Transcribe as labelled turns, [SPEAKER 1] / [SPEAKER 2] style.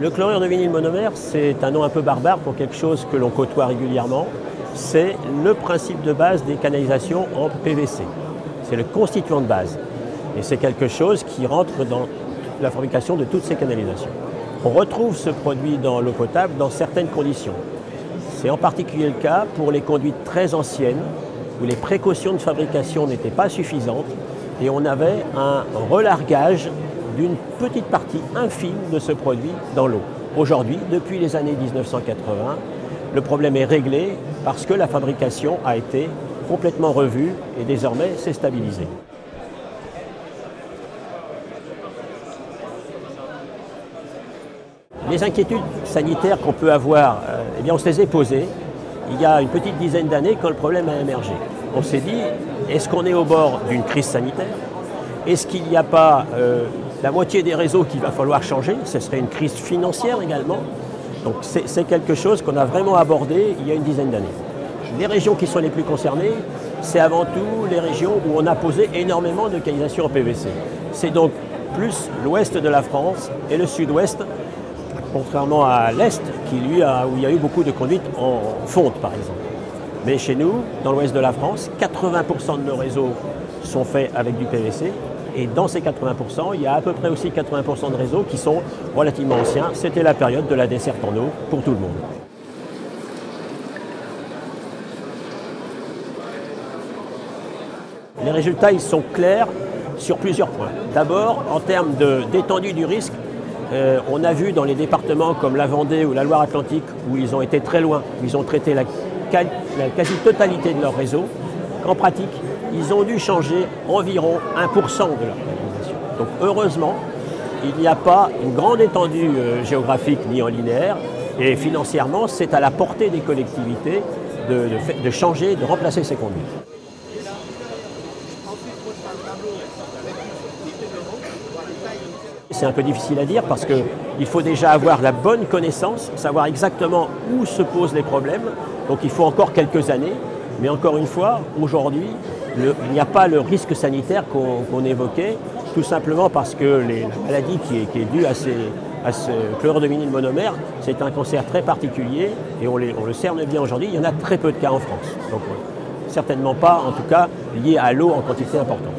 [SPEAKER 1] Le chlorure de vinyle monomère, c'est un nom un peu barbare pour quelque chose que l'on côtoie régulièrement. C'est le principe de base des canalisations en PVC. C'est le constituant de base. Et c'est quelque chose qui rentre dans la fabrication de toutes ces canalisations. On retrouve ce produit dans l'eau potable dans certaines conditions. C'est en particulier le cas pour les conduites très anciennes, où les précautions de fabrication n'étaient pas suffisantes et on avait un relargage d'une petite partie infime de ce produit dans l'eau. Aujourd'hui, depuis les années 1980, le problème est réglé parce que la fabrication a été complètement revue et désormais c'est stabilisé. Les inquiétudes sanitaires qu'on peut avoir, eh bien on se les est posées il y a une petite dizaine d'années quand le problème a émergé. On s'est dit, est-ce qu'on est au bord d'une crise sanitaire? Est-ce qu'il n'y a pas la moitié des réseaux qu'il va falloir changer? Ce serait une crise financière également. Donc c'est quelque chose qu'on a vraiment abordé il y a une dizaine d'années. Les régions qui sont les plus concernées, c'est avant tout les régions où on a posé énormément de canalisations en PVC. C'est donc plus l'ouest de la France et le sud-ouest, contrairement à l'est, où il y a eu beaucoup de conduites en fonte par exemple. Mais chez nous, dans l'ouest de la France, 80% de nos réseaux sont faits avec du PVC. Et dans ces 80%, il y a à peu près aussi 80% de réseaux qui sont relativement anciens. C'était la période de la desserte en eau pour tout le monde. Les résultats, ils sont clairs sur plusieurs points. D'abord, en termes d'étendue du risque, on a vu dans les départements comme la Vendée ou la Loire-Atlantique, où ils ont été très loin, où ils ont traité la quasi-totalité de leur réseau, qu'en pratique, ils ont dû changer environ 1% de leur canalisation. Donc heureusement, il n'y a pas une grande étendue géographique ni en linéaire, et financièrement, c'est à la portée des collectivités de changer, de remplacer ces conduites. C'est un peu difficile à dire parce qu'il faut déjà avoir la bonne connaissance, savoir exactement où se posent les problèmes. Donc il faut encore quelques années. Mais encore une fois, aujourd'hui, il n'y a pas le risque sanitaire qu'on évoquait, tout simplement parce que la maladie qui est due à ce chlorure de vinyle monomère, c'est un cancer très particulier et on le cerne bien aujourd'hui. Il y en a très peu de cas en France. Donc certainement pas, en tout cas, lié à l'eau en quantité importante.